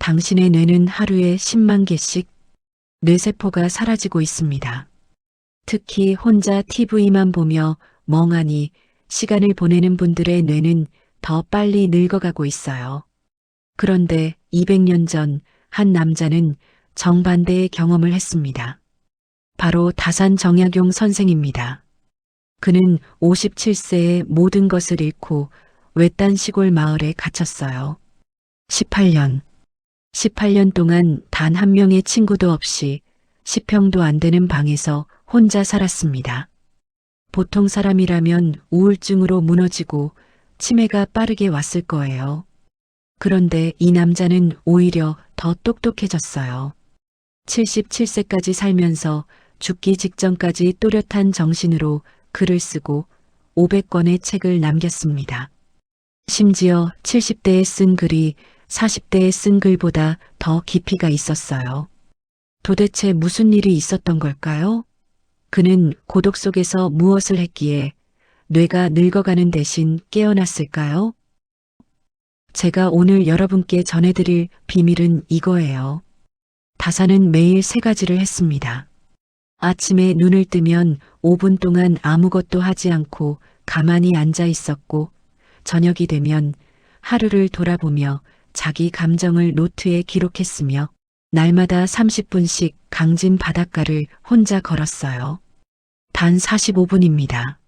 당신의 뇌는 하루에 10만 개씩 뇌세포가 사라지고 있습니다. 특히 혼자 TV만 보며 멍하니 시간을 보내는 분들의 뇌는 더 빨리 늙어가고 있어요. 그런데 200년 전 한 남자는 정반대의 경험을 했습니다. 바로 다산 정약용 선생입니다. 그는 57세에 모든 것을 잃고 외딴 시골 마을에 갇혔어요. 18년 동안 단 한 명의 친구도 없이 10평도 안 되는 방에서 혼자 살았습니다. 보통 사람이라면 우울증으로 무너지고 치매가 빠르게 왔을 거예요. 그런데 이 남자는 오히려 더 똑똑해졌어요. 77세까지 살면서 죽기 직전까지 또렷한 정신으로 글을 쓰고 500권의 책을 남겼습니다. 심지어 70대에 쓴 글이 40대에 쓴 글보다 더 깊이가 있었어요. 도대체 무슨 일이 있었던 걸까요? 그는 고독 속에서 무엇을 했기에 뇌가 늙어가는 대신 깨어났을까요? 제가 오늘 여러분께 전해드릴 비밀은 이거예요. 다산은 매일 3가지를 했습니다. 아침에 눈을 뜨면 5분 동안 아무것도 하지 않고 가만히 앉아 있었고, 저녁이 되면 하루를 돌아보며 자기 감정을 노트에 기록했으며, 날마다 30분씩 강진 바닷가를 혼자 걸었어요. 단 45분입니다.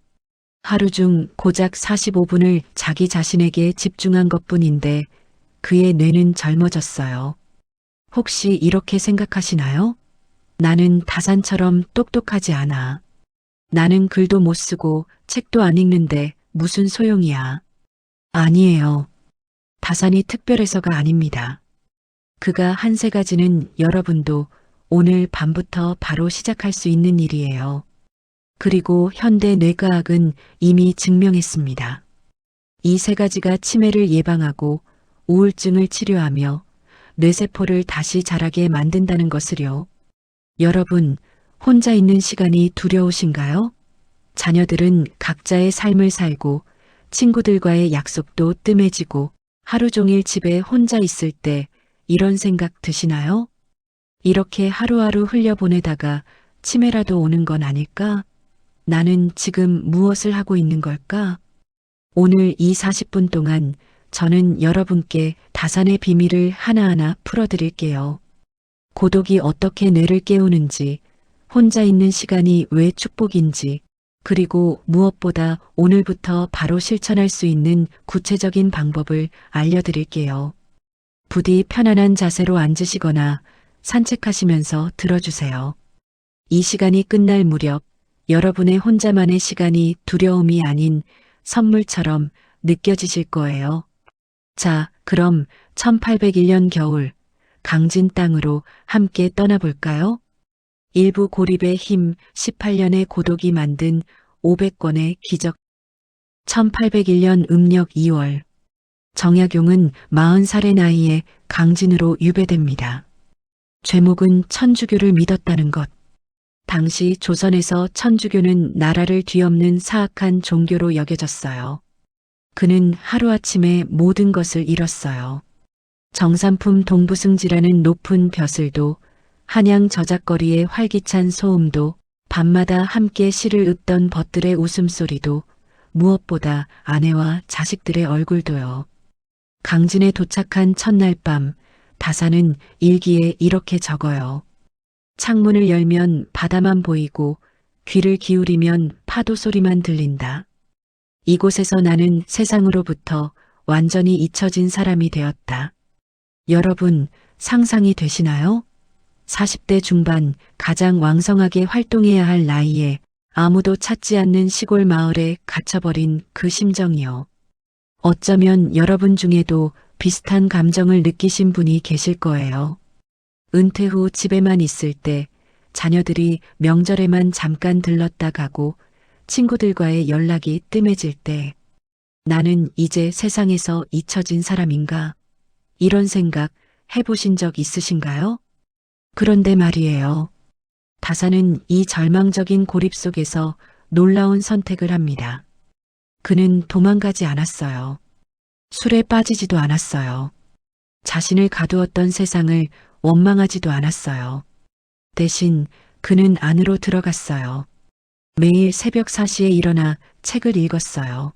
하루 중 고작 45분을 자기 자신에게 집중한 것뿐인데 그의 뇌는 젊어졌어요. 혹시 이렇게 생각하시나요? 나는 다산처럼 똑똑하지 않아. 나는 글도 못 쓰고 책도 안 읽는데 무슨 소용이야. 아니에요. 다산이 특별해서가 아닙니다. 그가 한 3가지는 여러분도 오늘 밤부터 바로 시작할 수 있는 일이에요. 그리고 현대 뇌과학은 이미 증명했습니다. 이 3가지가 치매를 예방하고 우울증을 치료하며 뇌세포를 다시 자라게 만든다는 것을요. 여러분, 혼자 있는 시간이 두려우신가요? 자녀들은 각자의 삶을 살고 친구들과의 약속도 뜸해지고 하루 종일 집에 혼자 있을 때 이런 생각 드시나요? 이렇게 하루하루 흘려보내다가 치매라도 오는 건 아닐까? 나는 지금 무엇을 하고 있는 걸까? 오늘 이 40분 동안 저는 여러분께 다산의 비밀을 하나하나 풀어드릴게요. 고독이 어떻게 뇌를 깨우는지, 혼자 있는 시간이 왜 축복인지, 그리고 무엇보다 오늘부터 바로 실천할 수 있는 구체적인 방법을 알려드릴게요. 부디 편안한 자세로 앉으시거나 산책하시면서 들어주세요. 이 시간이 끝날 무렵 여러분의 혼자만의 시간이 두려움이 아닌 선물처럼 느껴지실 거예요. 자, 그럼 1801년 겨울 강진 땅으로 함께 떠나볼까요? 일부 고립의 힘 18년의 고독이 만든 500권의 기적. 1801년 음력 2월 정약용은 40살의 나이에 강진으로 유배됩니다. 죄목은 천주교를 믿었다는 것. 당시 조선에서 천주교는 나라를 뒤엎는 사악한 종교로 여겨졌어요. 그는 하루아침에 모든 것을 잃었어요. 정삼품 동부승지라는 높은 벼슬도, 한양 저작거리의 활기찬 소음도, 밤마다 함께 시를 읊던 벗들의 웃음소리도, 무엇보다 아내와 자식들의 얼굴도요. 강진에 도착한 첫날 밤, 다산은 일기에 이렇게 적어요. 창문을 열면 바다만 보이고 귀를 기울이면 파도 소리만 들린다. 이곳에서 나는 세상으로부터 완전히 잊혀진 사람이 되었다. 여러분, 상상이 되시나요? 40대 중반 가장 왕성하게 활동해야 할 나이에 아무도 찾지 않는 시골 마을에 갇혀버린 그 심정이요. 어쩌면 여러분 중에도 비슷한 감정을 느끼신 분이 계실 거예요. 은퇴 후 집에만 있을 때, 자녀들이 명절에만 잠깐 들렀다 가고 친구들과의 연락이 뜸해질 때, 나는 이제 세상에서 잊혀진 사람인가? 이런 생각 해보신 적 있으신가요? 그런데 말이에요. 다산은 이 절망적인 고립 속에서 놀라운 선택을 합니다. 그는 도망가지 않았어요. 술에 빠지지도 않았어요. 자신을 가두었던 세상을 원망하지도 않았어요. 대신 그는 안으로 들어갔어요. 매일 새벽 4시에 일어나 책을 읽었어요.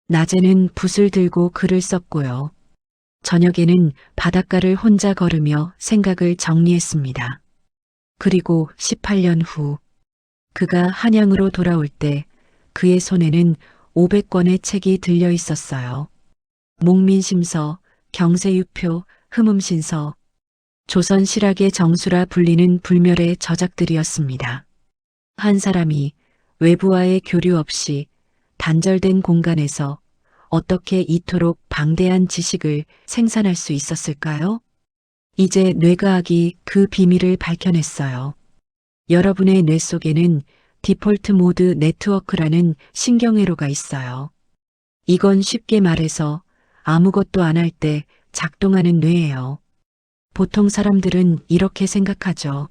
낮에는 붓을 들고 글을 썼고요. 저녁에는 바닷가를 혼자 걸으며 생각을 정리했습니다. 그리고 18년 후 그가 한양으로 돌아올 때 그의 손에는 500권의 책이 들려 있었어요. 목민심서, 경세유표, 흠음신서, 조선 실학의 정수라 불리는 불멸의 저작들이었습니다. 한 사람이 외부와의 교류 없이 단절된 공간에서 어떻게 이토록 방대한 지식을 생산할 수 있었을까요? 이제 뇌과학이 그 비밀을 밝혀냈어요. 여러분의 뇌 속에는 디폴트 모드 네트워크라는 신경회로가 있어요. 이건 쉽게 말해서 아무것도 안 할 때 작동하는 뇌예요. 보통 사람들은 이렇게 생각하죠.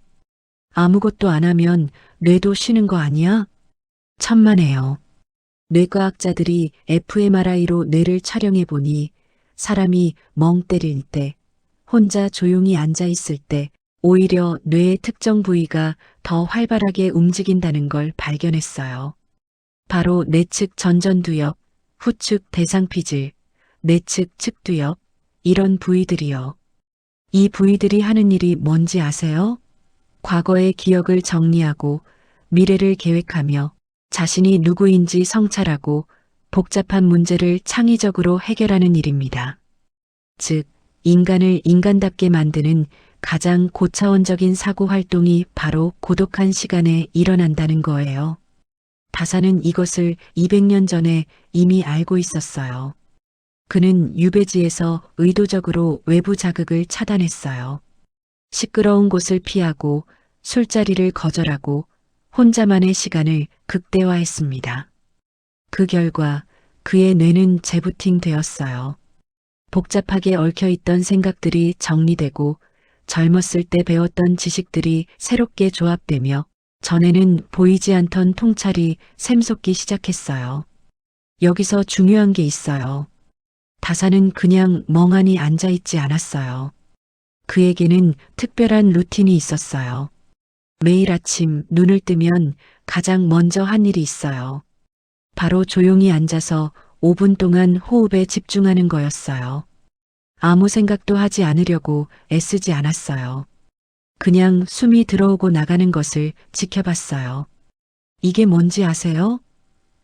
아무것도 안 하면 뇌도 쉬는 거 아니야? 천만에요. 뇌과학자들이 fMRI로 뇌를 촬영해 보니 사람이 멍 때릴 때, 혼자 조용히 앉아 있을 때 오히려 뇌의 특정 부위가 더 활발하게 움직인다는 걸 발견했어요. 바로 내측 전전두엽, 후측 대상피질, 내측 측두엽, 이런 부위들이요. 이 부위들이 하는 일이 뭔지 아세요? 과거의 기억을 정리하고 미래를 계획하며 자신이 누구인지 성찰하고 복잡한 문제를 창의적으로 해결하는 일입니다. 즉, 인간을 인간답게 만드는 가장 고차원적인 사고 활동이 바로 고독한 시간에 일어난다는 거예요. 다사는 이것을 200년 전에 이미 알고 있었어요. 그는 유배지에서 의도적으로 외부 자극을 차단했어요. 시끄러운 곳을 피하고 술자리를 거절하고 혼자만의 시간을 극대화했습니다. 그 결과 그의 뇌는 재부팅 되었어요. 복잡하게 얽혀있던 생각들이 정리되고 젊었을 때 배웠던 지식들이 새롭게 조합되며 전에는 보이지 않던 통찰이 샘솟기 시작했어요. 여기서 중요한 게 있어요. 다사는 그냥 멍하니 앉아있지 않았어요. 그에게는 특별한 루틴이 있었어요. 매일 아침 눈을 뜨면 가장 먼저 한 일이 있어요. 바로 조용히 앉아서 5분 동안 호흡에 집중하는 거였어요. 아무 생각도 하지 않으려고 애쓰지 않았어요. 그냥 숨이 들어오고 나가는 것을 지켜봤어요. 이게 뭔지 아세요?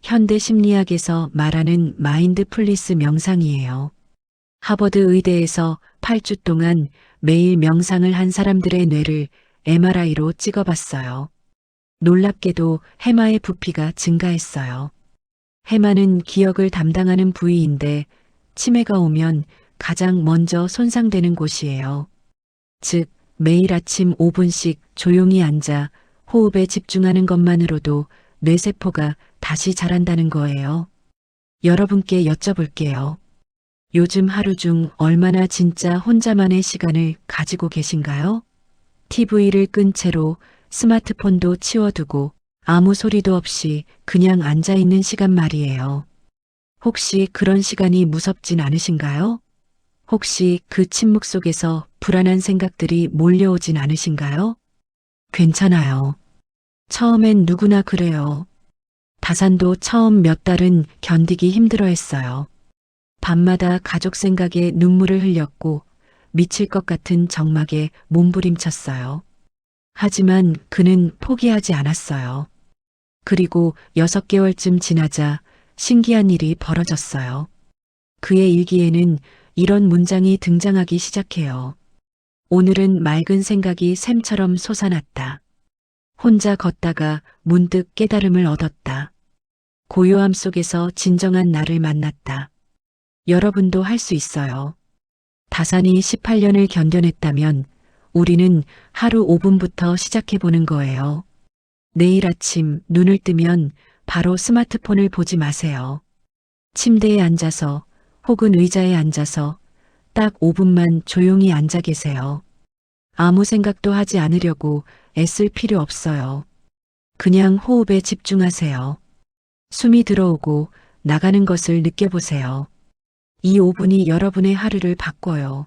현대 심리학에서 말하는 마인드풀리스 명상이에요. 하버드 의대에서 8주 동안 매일 명상을 한 사람들의 뇌를 MRI로 찍어봤어요. 놀랍게도 해마의 부피가 증가했어요. 해마는 기억을 담당하는 부위인데 치매가 오면 가장 먼저 손상되는 곳이에요. 즉, 매일 아침 5분씩 조용히 앉아 호흡에 집중하는 것만으로도 뇌세포가 다시 자란다는 거예요. 여러분께 여쭤볼게요. 요즘 하루 중 얼마나 진짜 혼자만의 시간을 가지고 계신가요? TV를 끈 채로 스마트폰도 치워두고 아무 소리도 없이 그냥 앉아있는 시간 말이에요. 혹시 그런 시간이 무섭진 않으신가요? 혹시 그 침묵 속에서 불안한 생각들이 몰려오진 않으신가요? 괜찮아요. 처음엔 누구나 그래요. 다산도 처음 몇 달은 견디기 힘들어했어요. 밤마다 가족 생각에 눈물을 흘렸고 미칠 것 같은 적막에 몸부림쳤어요. 하지만 그는 포기하지 않았어요. 그리고 6개월쯤 지나자 신기한 일이 벌어졌어요. 그의 일기에는 이런 문장이 등장하기 시작해요. 오늘은 맑은 생각이 샘처럼 솟아났다. 혼자 걷다가 문득 깨달음을 얻었다. 고요함 속에서 진정한 나를 만났다. 여러분도 할 수 있어요. 다산이 18년을 견뎌냈다면 우리는 하루 5분부터 시작해보는 거예요. 내일 아침 눈을 뜨면 바로 스마트폰을 보지 마세요. 침대에 앉아서 혹은 의자에 앉아서 딱 5분만 조용히 앉아 계세요. 아무 생각도 하지 않으려고 애쓸 필요 없어요. 그냥 호흡에 집중하세요. 숨이 들어오고 나가는 것을 느껴보세요. 이 5분이 여러분의 하루를 바꿔요.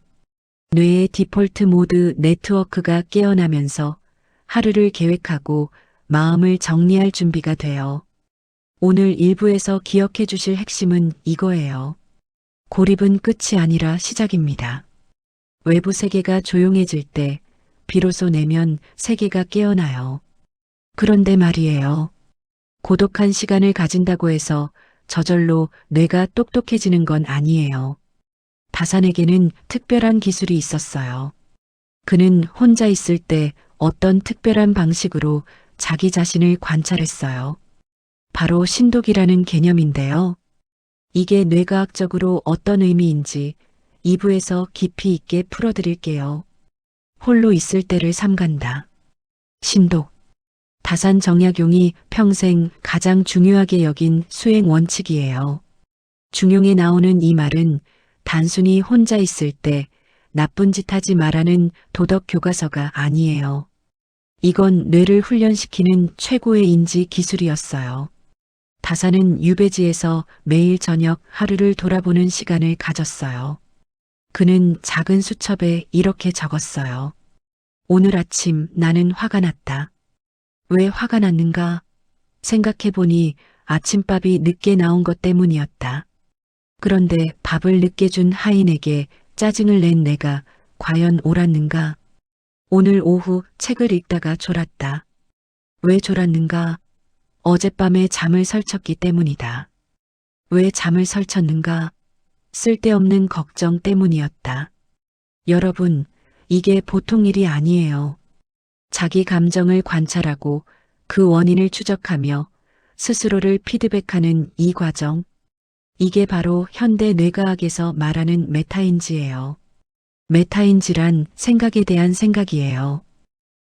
뇌의 디폴트 모드 네트워크가 깨어나면서 하루를 계획하고 마음을 정리할 준비가 돼요. 오늘 일부에서 기억해 주실 핵심은 이거예요. 고립은 끝이 아니라 시작입니다. 외부 세계가 조용해질 때 비로소 내면 세계가 깨어나요. 그런데 말이에요. 고독한 시간을 가진다고 해서 저절로 뇌가 똑똑해지는 건 아니에요. 다산에게는 특별한 기술이 있었어요. 그는 혼자 있을 때 어떤 특별한 방식으로 자기 자신을 관찰했어요. 바로 신독이라는 개념인데요. 이게 뇌과학적으로 어떤 의미인지 2부에서 깊이 있게 풀어드릴게요. 홀로 있을 때를 삼간다. 신독. 다산 정약용이 평생 가장 중요하게 여긴 수행 원칙이에요. 중용에 나오는 이 말은 단순히 혼자 있을 때 나쁜 짓 하지 말라는 도덕 교과서가 아니에요. 이건 뇌를 훈련시키는 최고의 인지 기술이었어요. 다산은 유배지에서 매일 저녁 하루를 돌아보는 시간을 가졌어요. 그는 작은 수첩에 이렇게 적었어요. 오늘 아침 나는 화가 났다. 왜 화가 났는가? 생각해보니 아침밥이 늦게 나온 것 때문이었다. 그런데 밥을 늦게 준 하인에게 짜증을 낸 내가 과연 옳았는가? 오늘 오후 책을 읽다가 졸았다. 왜 졸았는가? 어젯밤에 잠을 설쳤기 때문이다. 왜 잠을 설쳤는가? 쓸데없는 걱정 때문이었다. 여러분, 이게 보통 일이 아니에요. 자기 감정을 관찰하고 그 원인을 추적하며 스스로를 피드백하는 이 과정. 이게 바로 현대 뇌과학에서 말하는 메타인지예요. 메타인지란 생각에 대한 생각이에요.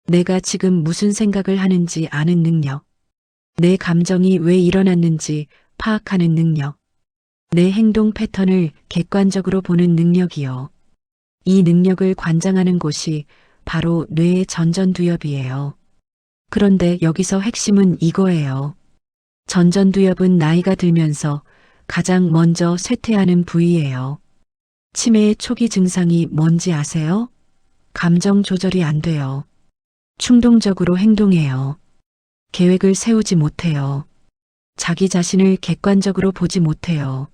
내가 지금 무슨 생각을 하는지 아는 능력. 내 감정이 왜 일어났는지 파악하는 능력. 내 행동 패턴을 객관적으로 보는 능력이요. 이 능력을 관장하는 곳이 바로 뇌의 전전두엽이에요. 그런데 여기서 핵심은 이거예요. 전전두엽은 나이가 들면서 가장 먼저 쇠퇴하는 부위예요. 치매의 초기 증상이 뭔지 아세요? 감정 조절이 안 돼요. 충동적으로 행동해요. 계획을 세우지 못해요. 자기 자신을 객관적으로 보지 못해요.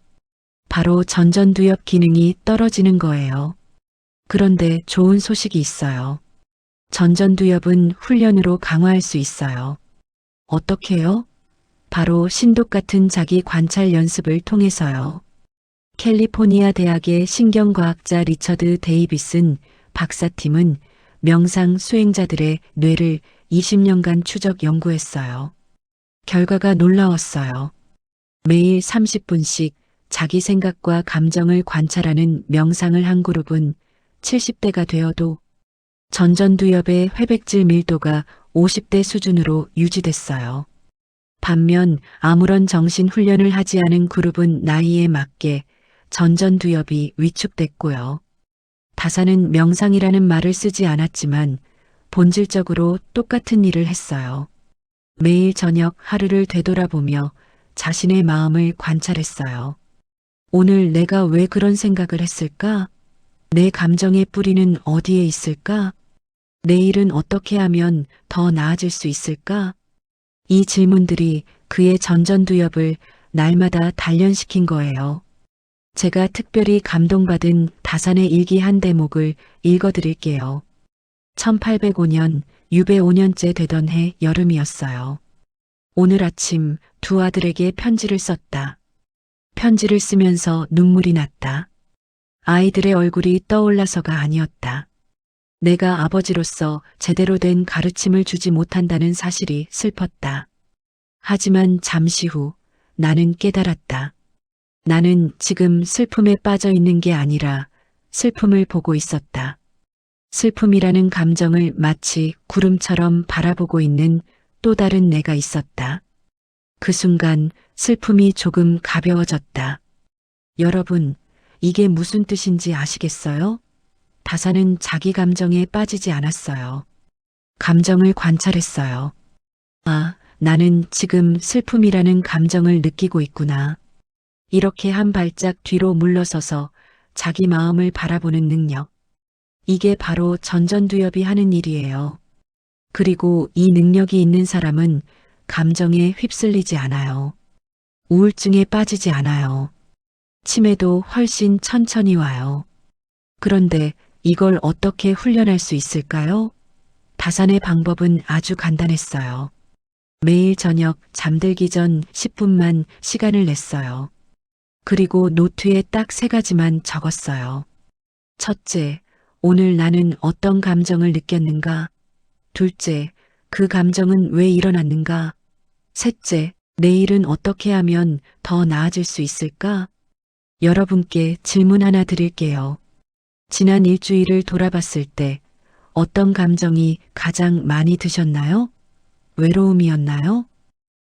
바로 전전두엽 기능이 떨어지는 거예요. 그런데 좋은 소식이 있어요. 전전두엽은 훈련으로 강화할 수 있어요. 어떻게요? 바로 신독 같은 자기 관찰 연습을 통해서요. 캘리포니아 대학의 신경과학자 리처드 데이비슨 박사팀은 명상 수행자들의 뇌를 20년간 추적 연구했어요. 결과가 놀라웠어요. 매일 30분씩 자기 생각과 감정을 관찰하는 명상을 한 그룹은 70대가 되어도 전전두엽의 회백질 밀도가 50대 수준으로 유지됐어요. 반면 아무런 정신 훈련을 하지 않은 그룹은 나이에 맞게 전전두엽이 위축됐고요. 다산은 명상이라는 말을 쓰지 않았지만 본질적으로 똑같은 일을 했어요. 매일 저녁 하루를 되돌아보며 자신의 마음을 관찰했어요. 오늘 내가 왜 그런 생각을 했을까? 내 감정의 뿌리는 어디에 있을까? 내일은 어떻게 하면 더 나아질 수 있을까? 이 질문들이 그의 전전두엽을 날마다 단련시킨 거예요. 제가 특별히 감동받은 다산의 일기 한 대목을 읽어드릴게요. 1805년 유배 5년째 되던 해 여름이었어요. 오늘 아침 두 아들에게 편지를 썼다. 편지를 쓰면서 눈물이 났다. 아이들의 얼굴이 떠올라서가 아니었다. 내가 아버지로서 제대로 된 가르침을 주지 못한다는 사실이 슬펐다. 하지만 잠시 후 나는 깨달았다. 나는 지금 슬픔에 빠져 있는 게 아니라 슬픔을 보고 있었다. 슬픔이라는 감정을 마치 구름처럼 바라보고 있는 또 다른 내가 있었다. 그 순간 슬픔이 조금 가벼워졌다. 여러분, 이게 무슨 뜻인지 아시겠어요? 다산은 자기 감정에 빠지지 않았어요. 감정을 관찰했어요. 아, 나는 지금 슬픔이라는 감정을 느끼고 있구나. 이렇게 한 발짝 뒤로 물러서서 자기 마음을 바라보는 능력. 이게 바로 전전두엽이 하는 일이에요. 그리고 이 능력이 있는 사람은 감정에 휩쓸리지 않아요. 우울증에 빠지지 않아요. 치매도 훨씬 천천히 와요. 그런데 이걸 어떻게 훈련할 수 있을까요? 다산의 방법은 아주 간단했어요. 매일 저녁 잠들기 전 10분만 시간을 냈어요. 그리고 노트에 딱 3가지만 적었어요. 첫째, 오늘 나는 어떤 감정을 느꼈는가? 둘째, 그 감정은 왜 일어났는가? 셋째, 내일은 어떻게 하면 더 나아질 수 있을까? 여러분께 질문 하나 드릴게요. 지난 일주일을 돌아봤을 때 어떤 감정이 가장 많이 드셨나요? 외로움이었나요?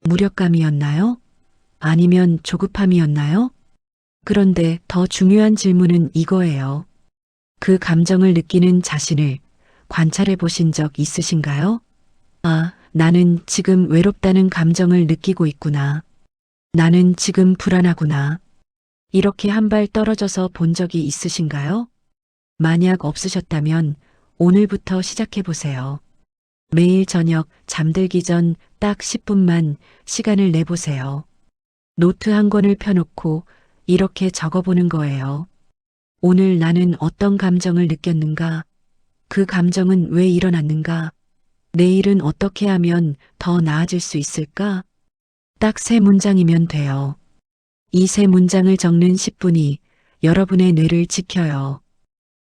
무력감이었나요? 아니면 조급함이었나요? 그런데 더 중요한 질문은 이거예요. 그 감정을 느끼는 자신을 관찰해 보신 적 있으신가요? 아, 나는 지금 외롭다는 감정을 느끼고 있구나. 나는 지금 불안하구나. 이렇게 한 발 떨어져서 본 적이 있으신가요? 만약 없으셨다면 오늘부터 시작해 보세요. 매일 저녁 잠들기 전 딱 10분만 시간을 내보세요. 노트 한 권을 펴놓고 이렇게 적어보는 거예요. 오늘 나는 어떤 감정을 느꼈는가? 그 감정은 왜 일어났는가? 내일은 어떻게 하면 더 나아질 수 있을까? 딱 3문장이면 돼요. 이 3문장을 적는 10분이 여러분의 뇌를 지켜요.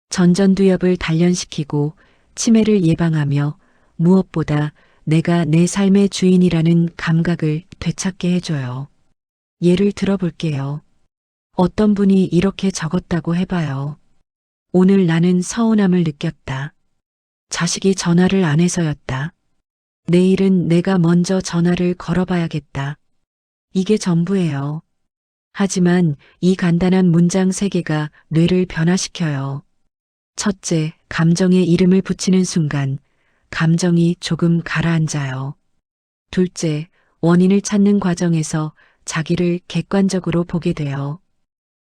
전전두엽을 단련시키고 치매를 예방하며 무엇보다 내가 내 삶의 주인이라는 감각을 되찾게 해줘요. 예를 들어볼게요. 어떤 분이 이렇게 적었다고 해봐요. 오늘 나는 서운함을 느꼈다. 자식이 전화를 안 해서였다. 내일은 내가 먼저 전화를 걸어봐야겠다. 이게 전부예요. 하지만 이 간단한 문장 3개가 뇌를 변화시켜요. 첫째, 감정에 이름을 붙이는 순간 감정이 조금 가라앉아요. 둘째, 원인을 찾는 과정에서 자기를 객관적으로 보게 돼요.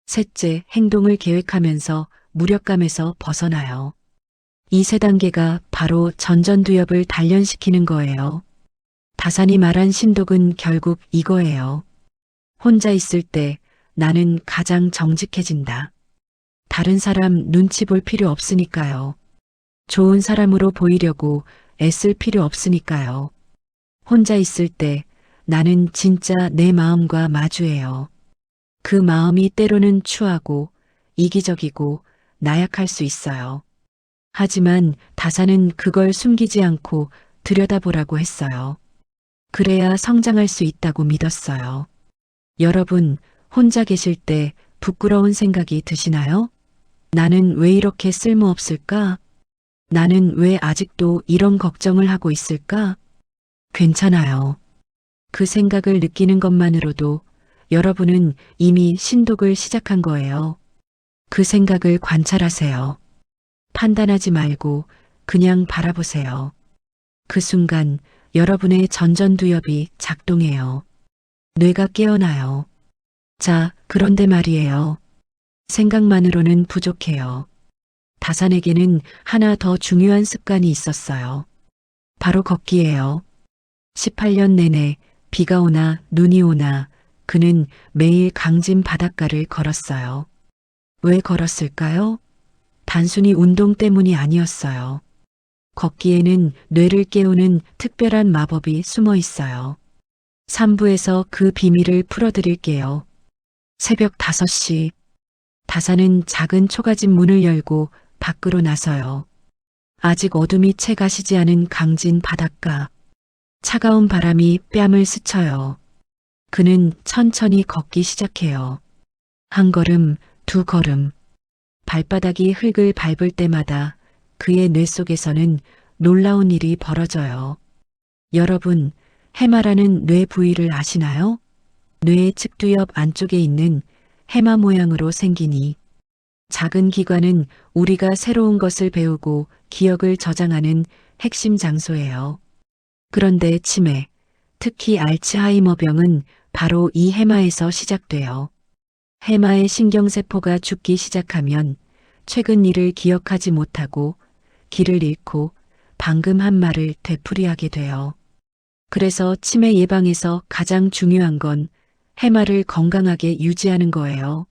셋째, 행동을 계획하면서 무력감에서 벗어나요. 이 3단계가 바로 전전두엽을 단련시키는 거예요. 다산이 말한 신독은 결국 이거예요. 혼자 있을 때 나는 가장 정직해진다. 다른 사람 눈치 볼 필요 없으니까요. 좋은 사람으로 보이려고 애쓸 필요 없으니까요. 혼자 있을 때 나는 진짜 내 마음과 마주해요. 그 마음이 때로는 추하고 이기적이고 나약할 수 있어요. 하지만 다산은 그걸 숨기지 않고 들여다보라고 했어요. 그래야 성장할 수 있다고 믿었어요. 여러분, 혼자 계실 때 부끄러운 생각이 드시나요? 나는 왜 이렇게 쓸모없을까? 나는 왜 아직도 이런 걱정을 하고 있을까? 괜찮아요. 그 생각을 느끼는 것만으로도 여러분은 이미 신독을 시작한 거예요. 그 생각을 관찰하세요. 판단하지 말고 그냥 바라보세요. 그 순간 여러분의 전전두엽이 작동해요. 뇌가 깨어나요. 자, 그런데 말이에요. 생각만으로는 부족해요. 다산에게는 하나 더 중요한 습관이 있었어요. 바로 걷기예요. 18년 내내 비가 오나 눈이 오나 그는 매일 강진 바닷가를 걸었어요. 왜 걸었을까요? 단순히 운동 때문이 아니었어요. 걷기에는 뇌를 깨우는 특별한 마법이 숨어 있어요. 3부에서 그 비밀을 풀어드릴게요. 새벽 5시, 다산은 작은 초가집 문을 열고 밖으로 나서요. 아직 어둠이 채 가시지 않은 강진 바닷가. 차가운 바람이 뺨을 스쳐요. 그는 천천히 걷기 시작해요. 한 걸음, 2걸음. 발바닥이 흙을 밟을 때마다 그의 뇌 속에서는 놀라운 일이 벌어져요. 여러분, 해마라는 뇌 부위를 아시나요? 뇌의 측두엽 안쪽에 있는 해마 모양으로 생긴 이 작은 기관은 우리가 새로운 것을 배우고 기억을 저장하는 핵심 장소예요. 그런데 치매, 특히 알츠하이머병은 바로 이 해마에서 시작돼요. 해마의 신경세포가 죽기 시작하면 최근 일을 기억하지 못하고 길을 잃고 방금 한 말을 되풀이하게 돼요. 그래서 치매 예방에서 가장 중요한 건 해마를 건강하게 유지하는 거예요.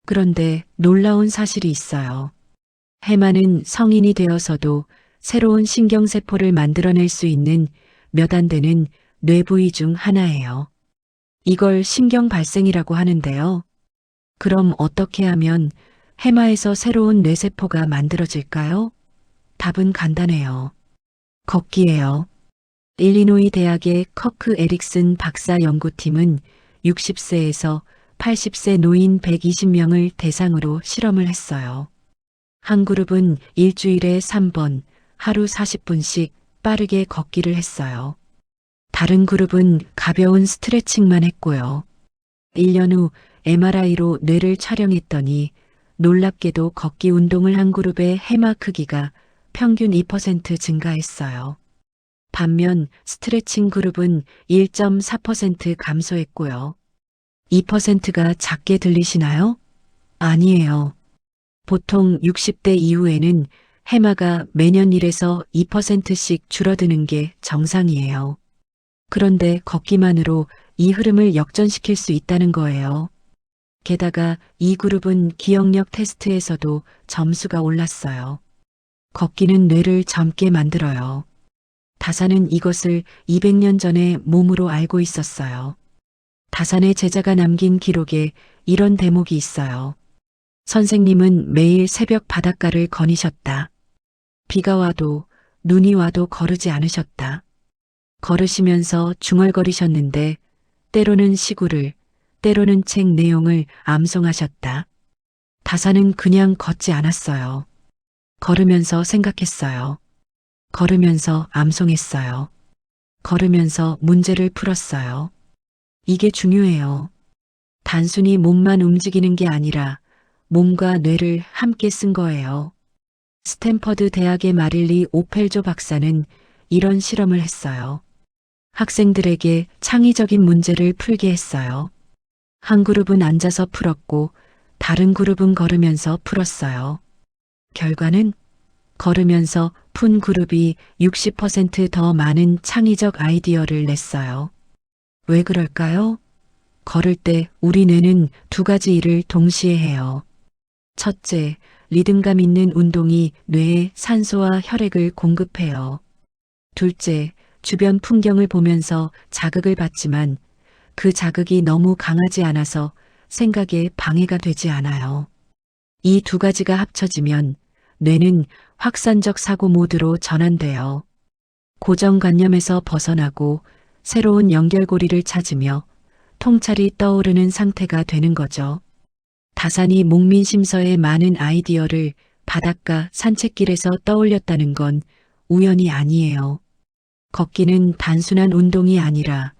그런데 놀라운 사실이 있어요. 해마는 성인이 되어서도 새로운 신경세포를 만들어낼 수 있는 몇 안 되는 뇌부위 중 하나예요. 이걸 신경발생이라고 하는데요. 그럼 어떻게 하면 해마에서 새로운 뇌세포가 만들어질까요? 답은 간단해요. 걷기예요. 일리노이 대학의 커크 에릭슨 박사 연구팀은 60세에서 80세 노인 120명을 대상으로 실험을 했어요. 한 그룹은 일주일에 3번, 하루 40분씩 빠르게 걷기를 했어요. 다른 그룹은 가벼운 스트레칭만 했고요. 1년 후 MRI로 뇌를 촬영했더니 놀랍게도 걷기 운동을 한 그룹의 해마 크기가 평균 2% 증가했어요. 반면 스트레칭 그룹은 1.4% 감소했고요. 2%가 작게 들리시나요? 아니에요. 보통 60대 이후에는 해마가 매년 1에서 2%씩 줄어드는 게 정상이에요. 그런데 걷기만으로 이 흐름을 역전시킬 수 있다는 거예요. 게다가 이 그룹은 기억력 테스트에서도 점수가 올랐어요. 걷기는 뇌를 젊게 만들어요. 다산은 이것을 200년 전에 몸으로 알고 있었어요. 다산의 제자가 남긴 기록에 이런 대목이 있어요. 선생님은 매일 새벽 바닷가를 거니셨다. 비가 와도 눈이 와도 거르지 않으셨다. 걸으시면서 중얼거리셨는데 때로는 시구를, 때로는 책 내용을 암송하셨다. 다산은 그냥 걷지 않았어요. 걸으면서 생각했어요. 걸으면서 암송했어요. 걸으면서 문제를 풀었어요. 이게 중요해요. 단순히 몸만 움직이는 게 아니라 몸과 뇌를 함께 쓴 거예요. 스탠퍼드 대학의 마릴리 오펠조 박사는 이런 실험을 했어요. 학생들에게 창의적인 문제를 풀게 했어요. 한 그룹은 앉아서 풀었고 다른 그룹은 걸으면서 풀었어요. 결과는 걸으면서 푼 그룹이 60% 더 많은 창의적 아이디어를 냈어요. 왜 그럴까요? 걸을 때 우리 뇌는 두 가지 일을 동시에 해요. 첫째, 리듬감 있는 운동이 뇌에 산소와 혈액을 공급해요. 둘째, 주변 풍경을 보면서 자극을 받지만 그 자극이 너무 강하지 않아서 생각에 방해가 되지 않아요. 이 두 가지가 합쳐지면 뇌는 확산적 사고 모드로 전환돼요. 고정관념에서 벗어나고 새로운 연결고리를 찾으며 통찰이 떠오르는 상태가 되는 거죠. 다산이 목민심서의 많은 아이디어를 바닷가 산책길에서 떠올렸다는 건 우연이 아니에요. 걷기는 단순한 운동이 아니라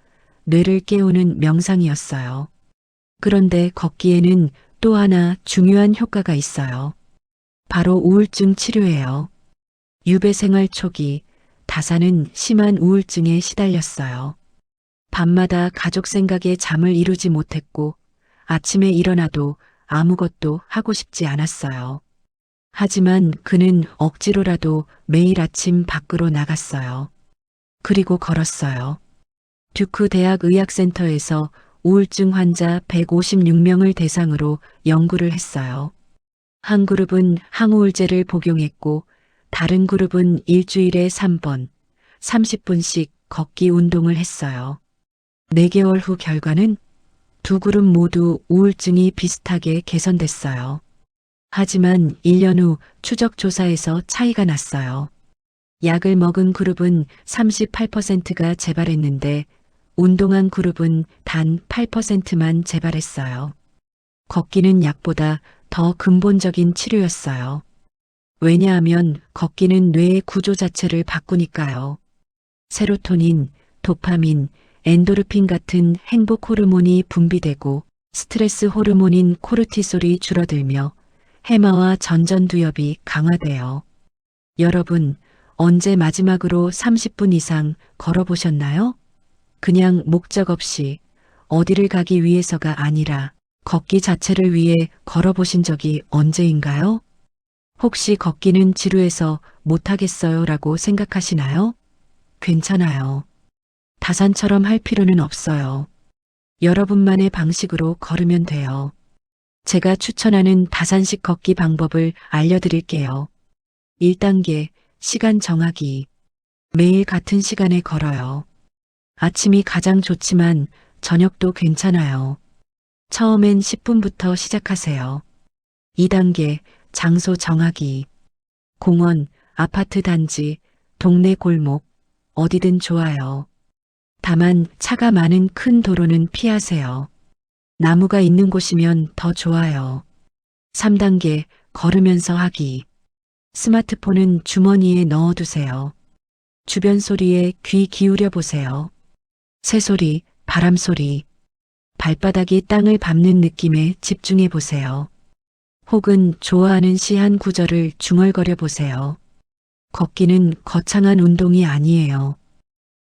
뇌를 깨우는 명상이었어요. 그런데 걷기에는 또 하나 중요한 효과가 있어요. 바로 우울증 치료예요. 유배 생활 초기 다산은 심한 우울증에 시달렸어요. 밤마다 가족 생각에 잠을 이루지 못했고 아침에 일어나도 아무것도 하고 싶지 않았어요. 하지만 그는 억지로라도 매일 아침 밖으로 나갔어요. 그리고 걸었어요. 듀크 대학 의학센터에서 우울증 환자 156명을 대상으로 연구를 했어요. 한 그룹은 항우울제를 복용했고 다른 그룹은 일주일에 3번, 30분씩 걷기 운동을 했어요. 4개월 후 결과는 두 그룹 모두 우울증이 비슷하게 개선됐어요. 하지만 1년 후 추적 조사에서 차이가 났어요. 약을 먹은 그룹은 38%가 재발했는데 운동한 그룹은 단 8%만 재발했어요. 걷기는 약보다 더 근본적인 치료였어요. 왜냐하면 걷기는 뇌의 구조 자체를 바꾸니까요. 세로토닌, 도파민, 엔도르핀 같은 행복 호르몬이 분비되고 스트레스 호르몬인 코르티솔이 줄어들며 해마와 전전두엽이 강화돼요. 여러분, 언제 마지막으로 30분 이상 걸어보셨나요? 그냥 목적 없이 어디를 가기 위해서가 아니라 걷기 자체를 위해 걸어보신 적이 언제인가요? 혹시 걷기는 지루해서 못하겠어요 라고 생각하시나요? 괜찮아요. 다산처럼 할 필요는 없어요. 여러분만의 방식으로 걸으면 돼요. 제가 추천하는 다산식 걷기 방법을 알려드릴게요. 1단계, 시간 정하기. 매일 같은 시간에 걸어요. 아침이 가장 좋지만 저녁도 괜찮아요. 처음엔 10분부터 시작하세요. 2단계, 장소 정하기. 공원, 아파트 단지, 동네 골목, 어디든 좋아요. 다만 차가 많은 큰 도로는 피하세요. 나무가 있는 곳이면 더 좋아요. 3단계, 걸으면서 하기. 스마트폰은 주머니에 넣어두세요. 주변 소리에 귀 기울여 보세요. 새소리, 바람소리, 발바닥이 땅을 밟는 느낌에 집중해 보세요. 혹은 좋아하는 시 한 구절을 중얼거려 보세요. 걷기는 거창한 운동이 아니에요.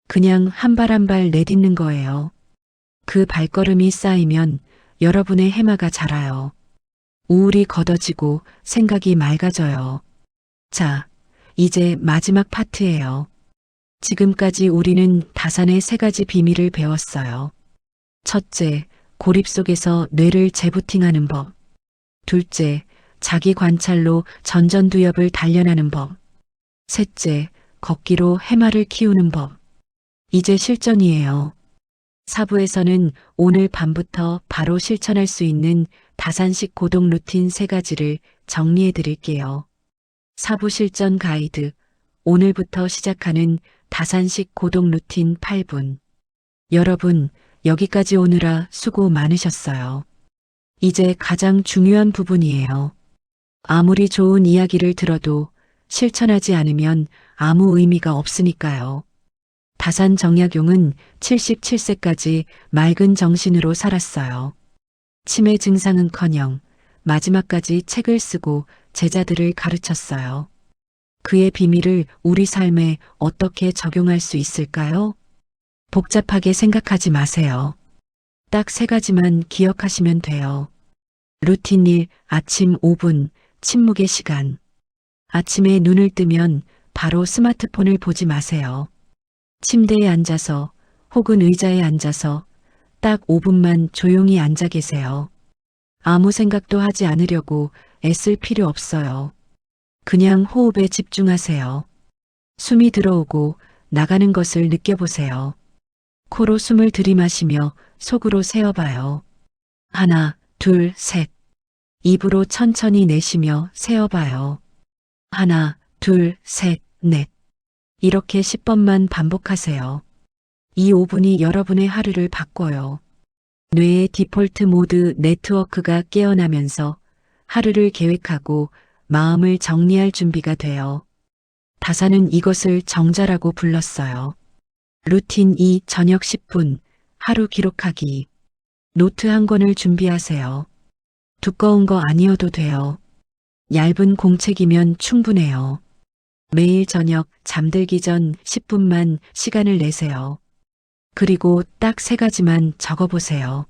그냥 한 발 한 발 내딛는 거예요. 그 발걸음이 쌓이면 여러분의 해마가 자라요. 우울이 걷어지고 생각이 맑아져요. 자, 이제 마지막 파트예요. 지금까지 우리는 다산의 3가지 비밀을 배웠어요. 첫째, 고립 속에서 뇌를 재부팅하는 법. 둘째, 자기 관찰로 전전두엽을 단련하는 법. 셋째, 걷기로 해마를 키우는 법. 이제 실전이에요. 사부에서는 오늘 밤부터 바로 실천할 수 있는 다산식 고독 루틴 3가지를 정리해 드릴게요. 사부 실전 가이드. 오늘부터 시작하는 다산식 고독 루틴 8분. 여러분, 여기까지 오느라 수고 많으셨어요. 이제 가장 중요한 부분이에요. 아무리 좋은 이야기를 들어도 실천하지 않으면 아무 의미가 없으니까요. 다산 정약용은 77세까지 맑은 정신으로 살았어요. 치매 증상은커녕 마지막까지 책을 쓰고 제자들을 가르쳤어요. 그의 비밀을 우리 삶에 어떻게 적용할 수 있을까요? 복잡하게 생각하지 마세요. 딱 3가지만 기억하시면 돼요. 루틴 1, 아침 5분, 침묵의 시간. 아침에 눈을 뜨면 바로 스마트폰을 보지 마세요. 침대에 앉아서 혹은 의자에 앉아서 딱 5분만 조용히 앉아 계세요. 아무 생각도 하지 않으려고 애쓸 필요 없어요. 그냥 호흡에 집중하세요. 숨이 들어오고 나가는 것을 느껴보세요. 코로 숨을 들이마시며 속으로 세어봐요. 하나, 둘, 셋. 입으로 천천히 내쉬며 세어봐요. 하나, 둘, 셋, 넷. 이렇게 10번만 반복하세요. 이 5분이 여러분의 하루를 바꿔요. 뇌의 디폴트 모드 네트워크가 깨어나면서 하루를 계획하고 마음을 정리할 준비가 돼요. 다산은 이것을 정자라고 불렀어요. 루틴 2, 저녁 10분, 하루 기록하기. 노트 한 권을 준비하세요. 두꺼운 거 아니어도 돼요. 얇은 공책이면 충분해요. 매일 저녁 잠들기 전 10분만 시간을 내세요. 그리고 딱 3가지만 적어보세요.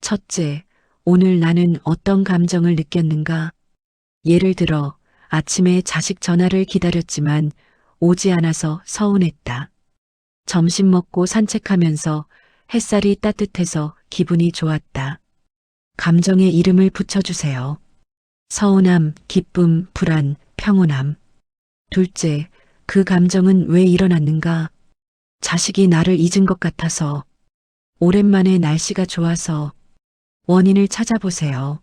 첫째, 오늘 나는 어떤 감정을 느꼈는가? 예를 들어, 아침에 자식 전화를 기다렸지만 오지 않아서 서운했다. 점심 먹고 산책하면서 햇살이 따뜻해서 기분이 좋았다. 감정에 이름을 붙여주세요. 서운함, 기쁨, 불안, 평온함. 둘째, 그 감정은 왜 일어났는가? 자식이 나를 잊은 것 같아서, 오랜만에 날씨가 좋아서. 원인을 찾아보세요.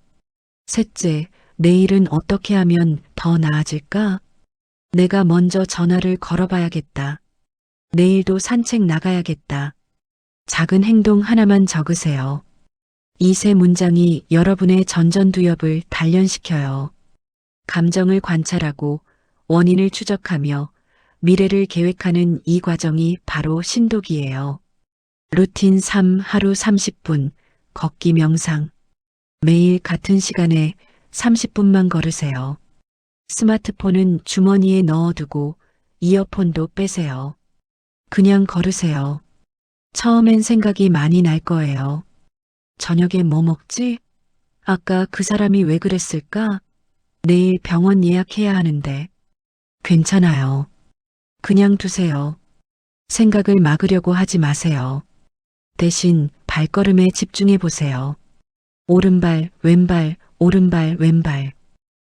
셋째, 내일은 어떻게 하면 더 나아질까? 내가 먼저 전화를 걸어봐야겠다. 내일도 산책 나가야겠다. 작은 행동 하나만 적으세요. 이 3문장이 여러분의 전전두엽을 단련시켜요. 감정을 관찰하고 원인을 추적하며 미래를 계획하는 이 과정이 바로 신독이에요. 루틴 3, 하루 30분, 걷기 명상. 매일 같은 시간에 30분만 걸으세요. 스마트폰은 주머니에 넣어두고 이어폰도 빼세요. 그냥 걸으세요. 처음엔 생각이 많이 날 거예요. 저녁에 뭐 먹지? 아까 그 사람이 왜 그랬을까? 내일 병원 예약해야 하는데. 괜찮아요. 그냥 두세요. 생각을 막으려고 하지 마세요. 대신 발걸음에 집중해 보세요. 오른발, 왼발, 오른발, 왼발.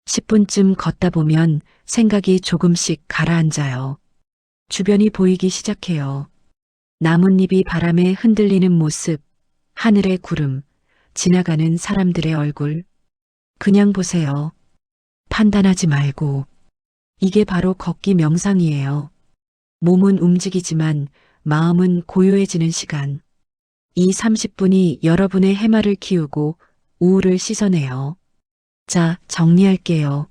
10분쯤 걷다 보면 생각이 조금씩 가라앉아요. 주변이 보이기 시작해요. 나뭇잎이 바람에 흔들리는 모습, 하늘의 구름, 지나가는 사람들의 얼굴. 그냥 보세요. 판단하지 말고. 이게 바로 걷기 명상이에요. 몸은 움직이지만 마음은 고요해지는 시간. 이 30분이 여러분의 해마를 키우고 우울을 씻어내요. 자, 정리할게요.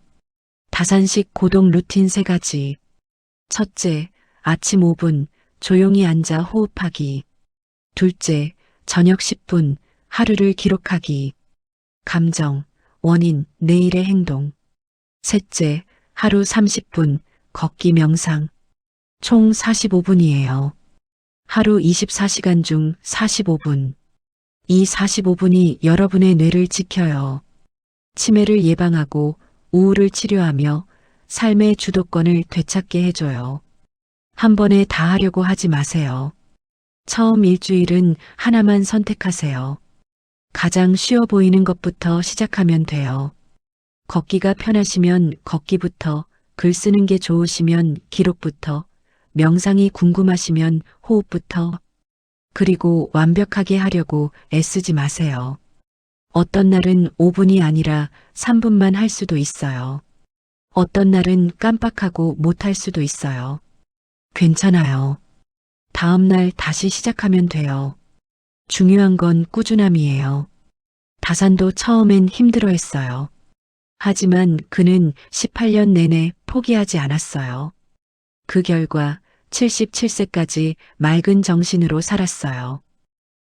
다산식 고독 루틴 3가지. 첫째, 아침 5분 조용히 앉아 호흡하기. 둘째, 저녁 10분 하루를 기록하기. 감정, 원인, 내일의 행동. 셋째, 하루 30분 걷기 명상. 총 45분이에요. 하루 24시간 중 45분. 이 45분이 여러분의 뇌를 지켜요. 치매를 예방하고 우울을 치료하며 삶의 주도권을 되찾게 해줘요. 한 번에 다 하려고 하지 마세요. 처음 일주일은 하나만 선택하세요. 가장 쉬워 보이는 것부터 시작하면 돼요. 걷기가 편하시면 걷기부터, 글 쓰는 게 좋으시면 기록부터, 명상이 궁금하시면 호흡부터, 그리고 완벽하게 하려고 애쓰지 마세요. 어떤 날은 5분이 아니라 3분만 할 수도 있어요. 어떤 날은 깜빡하고 못할 수도 있어요. 괜찮아요. 다음 날 다시 시작하면 돼요. 중요한 건 꾸준함이에요. 다산도 처음엔 힘들어했어요. 하지만 그는 18년 내내 포기하지 않았어요. 그 결과 77세까지 맑은 정신으로 살았어요.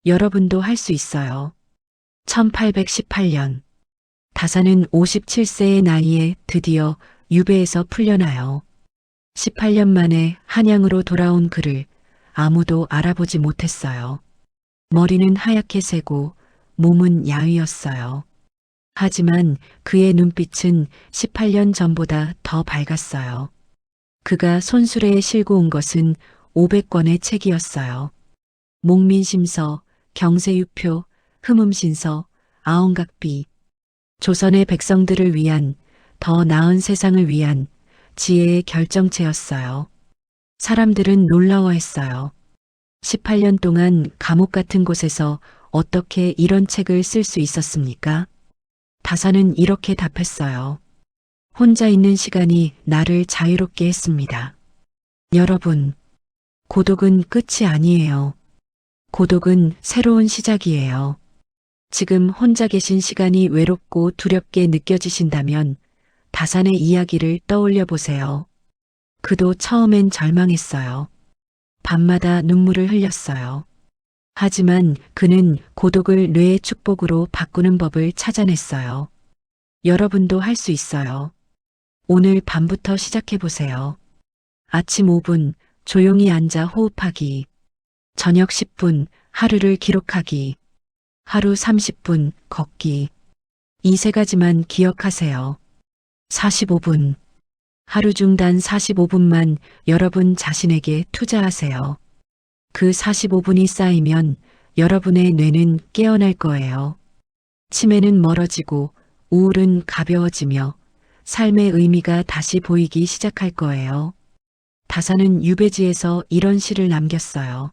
여러분도 할 수 있어요. 1818년. 다산은 57세의 나이에 드디어 유배에서 풀려나요. 18년 만에 한양으로 돌아온 그를 아무도 알아보지 못했어요. 머리는 하얗게 새고 몸은 야위었어요. 하지만 그의 눈빛은 18년 전보다 더 밝았어요. 그가 손수레에 싣고 온 것은 500권의 책이었어요. 목민심서, 경세유표, 흠음신서, 아웅각비, 조선의 백성들을 위한, 더 나은 세상을 위한 지혜의 결정체였어요. 사람들은 놀라워했어요. 18년 동안 감옥 같은 곳에서 어떻게 이런 책을 쓸 수 있었습니까? 다산은 이렇게 답했어요. 혼자 있는 시간이 나를 자유롭게 했습니다. 여러분, 고독은 끝이 아니에요. 고독은 새로운 시작이에요. 지금 혼자 계신 시간이 외롭고 두렵게 느껴지신다면 다산의 이야기를 떠올려 보세요. 그도 처음엔 절망했어요. 밤마다 눈물을 흘렸어요. 하지만 그는 고독을 뇌의 축복으로 바꾸는 법을 찾아냈어요. 여러분도 할 수 있어요. 오늘 밤부터 시작해 보세요. 아침 5분 조용히 앉아 호흡하기. 저녁 10분 하루를 기록하기. 하루 30분 걷기. 이 3가지만 기억하세요. 45분. 하루 중 단 45분만 여러분 자신에게 투자하세요. 그 45분이 쌓이면 여러분의 뇌는 깨어날 거예요. 치매는 멀어지고 우울은 가벼워지며 삶의 의미가 다시 보이기 시작할 거예요. 다산은 유배지에서 이런 시를 남겼어요.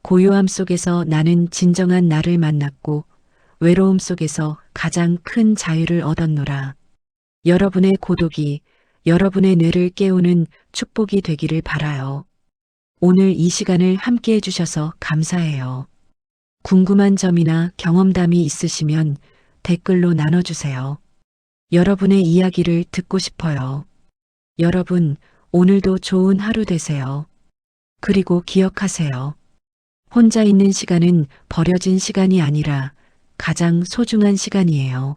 고요함 속에서 나는 진정한 나를 만났고 외로움 속에서 가장 큰 자유를 얻었노라. 여러분의 고독이 여러분의 뇌를 깨우는 축복이 되기를 바라요. 오늘 이 시간을 함께 해주셔서 감사해요. 궁금한 점이나 경험담이 있으시면 댓글로 나눠주세요. 여러분의 이야기를 듣고 싶어요. 여러분, 오늘도 좋은 하루 되세요. 그리고 기억하세요. 혼자 있는 시간은 버려진 시간이 아니라 가장 소중한 시간이에요.